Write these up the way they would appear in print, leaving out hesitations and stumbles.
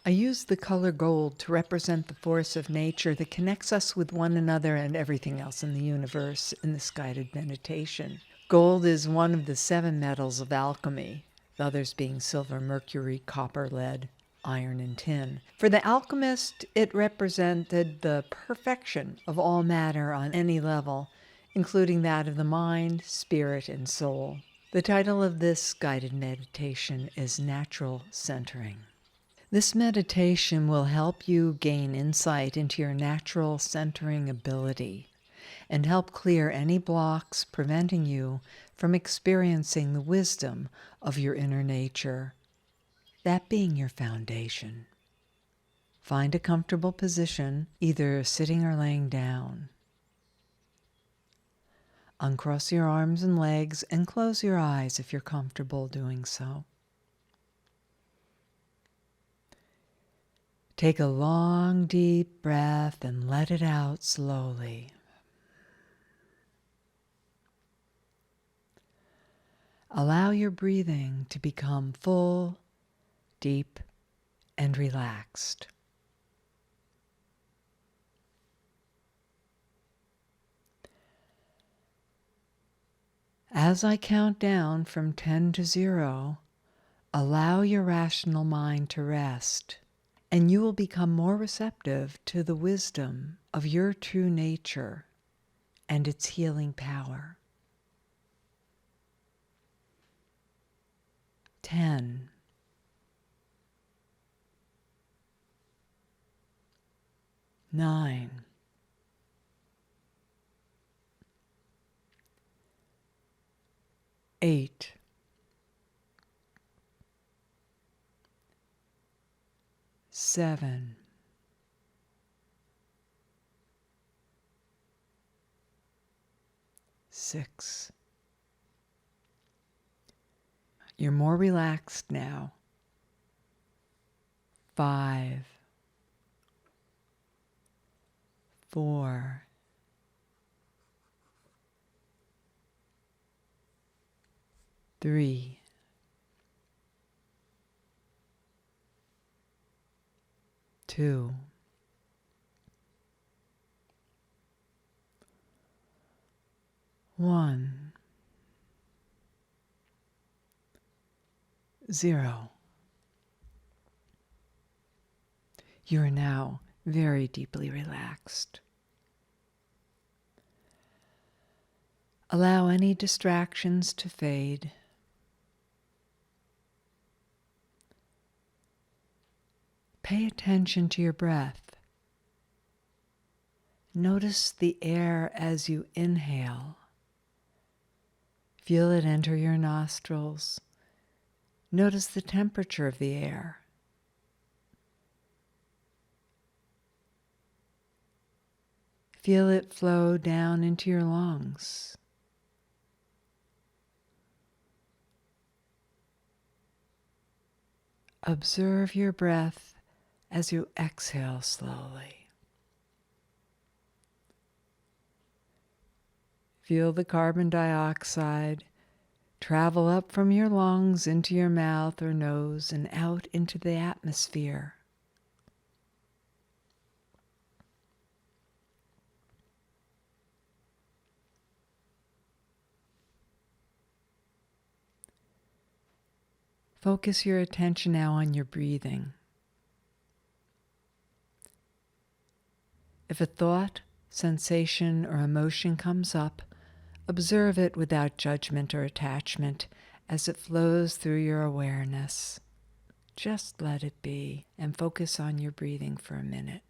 I use the color gold to represent the force of nature that connects us with one another and everything else in the universe in this guided meditation. Gold is one of the 7 metals of alchemy, the others being silver, mercury, copper, lead, iron, and tin. For the alchemist, it represented the perfection of all matter on any level, including that of the mind, spirit, and soul. The title of this guided meditation is Natural Centering. This meditation will help you gain insight into your natural centering ability and help clear any blocks preventing you from experiencing the wisdom of your inner nature, that being your foundation. Find a comfortable position, either sitting or laying down. Uncross your arms and legs and close your eyes if you're comfortable doing so. Take a long, deep breath and let it out slowly. Allow your breathing to become full, deep, and relaxed. As I count down from 10 to 0, allow your rational mind to rest, and you will become more receptive to the wisdom of your true nature and its healing power. 10. 9. 8. 7. 6. You're more relaxed now. 5. 4. 3. 2. 1. 0. You are now very deeply relaxed. Allow any distractions to fade. Pay attention to your breath. Notice the air as you inhale. Feel it enter your nostrils. Notice the temperature of the air. Feel it flow down into your lungs. Observe your breath as you exhale slowly. Feel the carbon dioxide travel up from your lungs into your mouth or nose and out into the atmosphere. Focus your attention now on your breathing. If a thought, sensation, or emotion comes up, observe it without judgment or attachment as it flows through your awareness. Just let it be and focus on your breathing for a minute.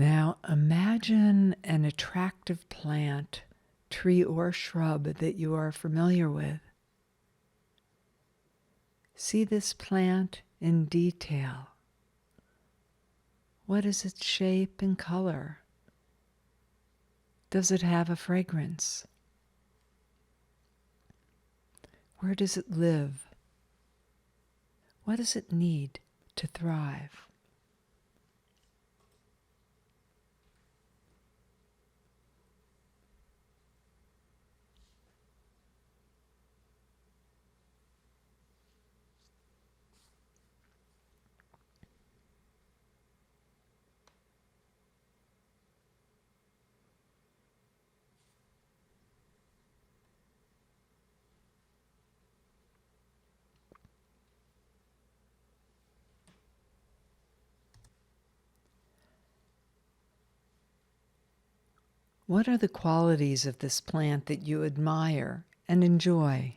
Now imagine an attractive plant, tree or shrub that you are familiar with. See this plant in detail. What is its shape and color? Does it have a fragrance? Where does it live? What does it need to thrive? What are the qualities of this plant that you admire and enjoy?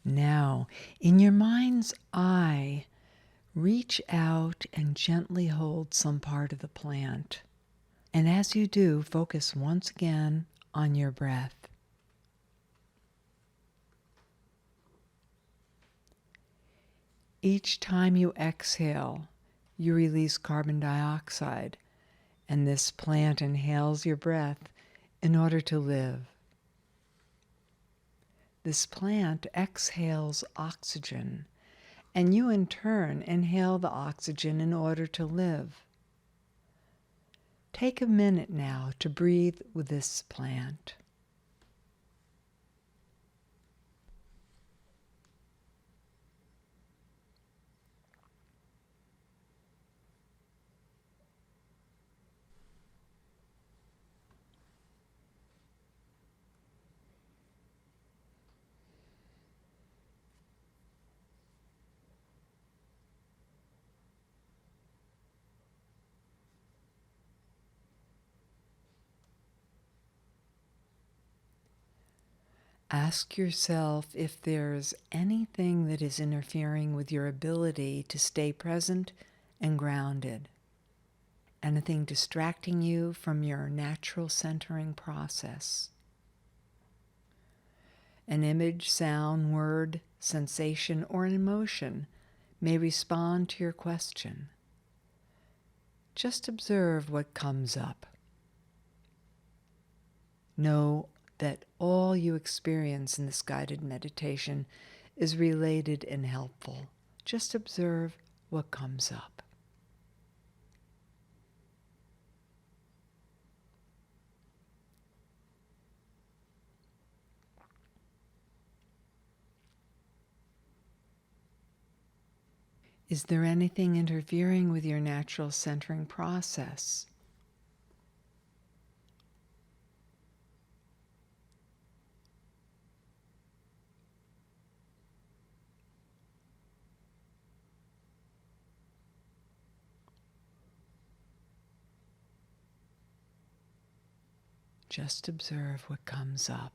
Now, in your mind's eye, reach out and gently hold some part of the plant. And as you do, focus once again on your breath. Each time you exhale, you release carbon dioxide, and this plant inhales your breath in order to live. This plant exhales oxygen, and you in turn inhale the oxygen in order to live. Take a minute now to breathe with this plant. Ask yourself if there's anything that is interfering with your ability to stay present and grounded. Anything distracting you from your natural centering process. An image, sound, word, sensation, or an emotion may respond to your question. Just observe what comes up. Know that all you experience in this guided meditation is related and helpful. Just observe what comes up. Is there anything interfering with your natural centering process? Just observe what comes up.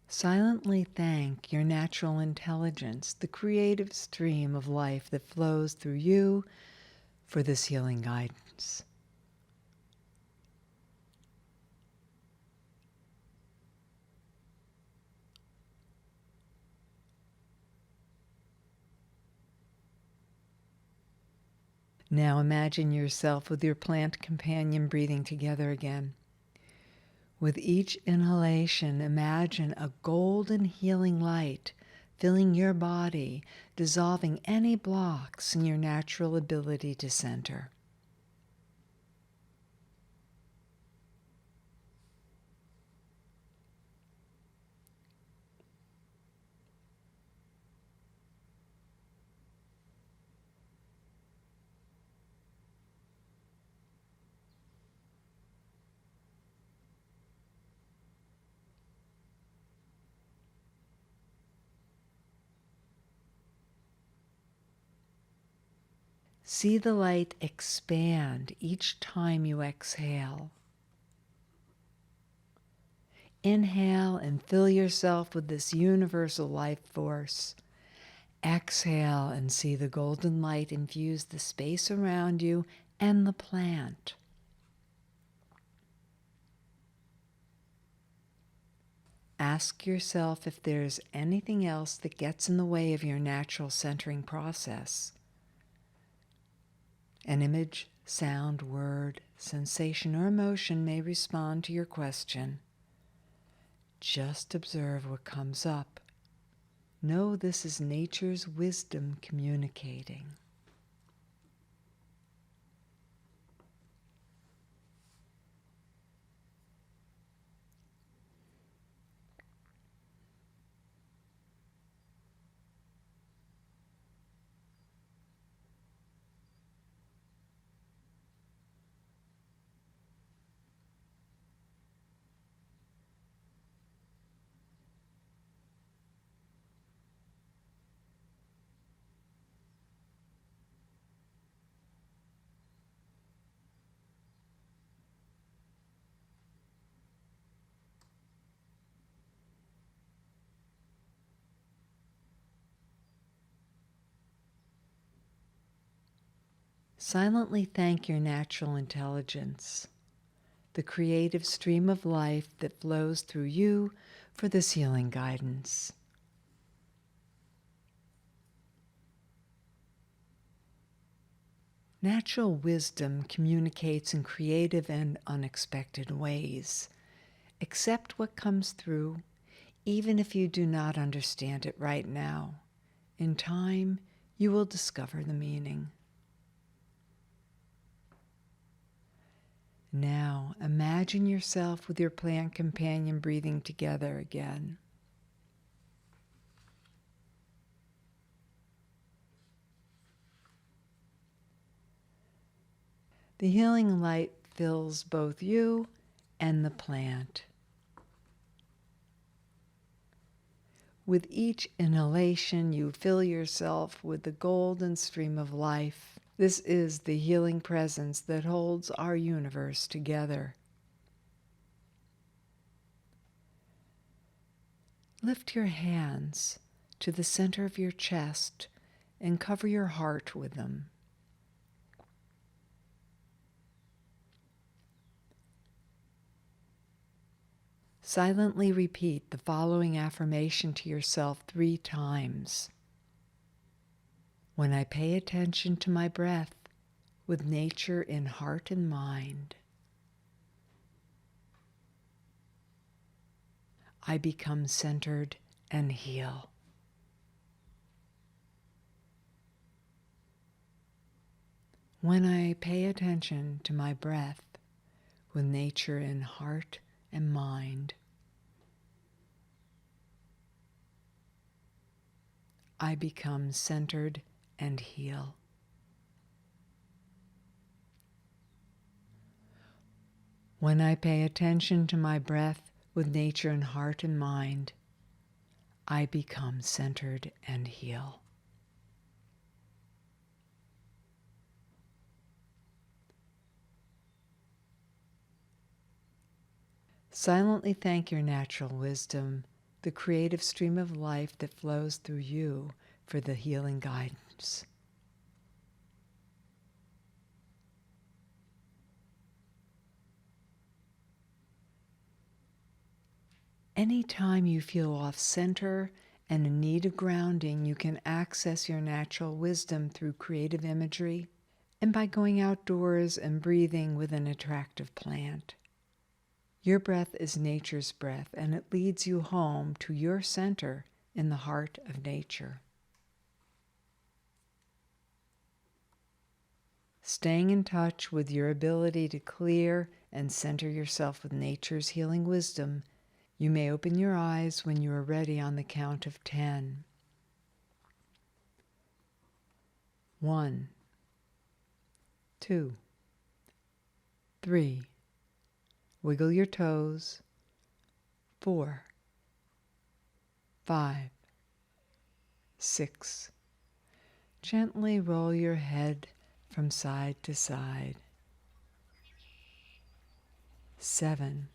Silently thank your natural intelligence, the creative stream of life that flows through you, for this healing guidance. Now imagine yourself with your plant companion breathing together again. With each inhalation, imagine a golden healing light filling your body, dissolving any blocks in your natural ability to center. See the light expand each time you exhale. Inhale and fill yourself with this universal life force. Exhale and see the golden light infuse the space around you and the plant. Ask yourself if there's anything else that gets in the way of your natural centering process. An image, sound, word, sensation, or emotion may respond to your question. Just observe what comes up. Know this is nature's wisdom communicating. Silently thank your natural intelligence, the creative stream of life that flows through you for this healing guidance. Natural wisdom communicates in creative and unexpected ways. Accept what comes through, even if you do not understand it right now. In time, you will discover the meaning. Now, imagine yourself with your plant companion breathing together again. The healing light fills both you and the plant. With each inhalation, you fill yourself with the golden stream of life. This is the healing presence that holds our universe together. Lift your hands to the center of your chest and cover your heart with them. Silently repeat the following affirmation to yourself 3 times. When I pay attention to my breath with nature in heart and mind, I become centered and heal. When I pay attention to my breath with nature in heart and mind, I become centered and heal. When I pay attention to my breath with nature in heart and mind, I become centered and heal. Silently thank your natural wisdom, the creative stream of life that flows through you for the healing guidance. Anytime you feel off center and in need of grounding, you can access your natural wisdom through creative imagery and by going outdoors and breathing with an attractive plant. Your breath is nature's breath, and it leads you home to your center in the heart of nature. Staying in touch with your ability to clear and center yourself with nature's healing wisdom, you may open your eyes when you are ready on the count of 10. 1, 2, 3. Wiggle your toes. 4, 5, 6. Gently roll your head from side to side. 7,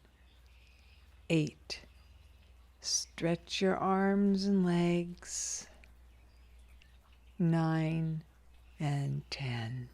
8. Stretch your arms and legs. 9 and 10.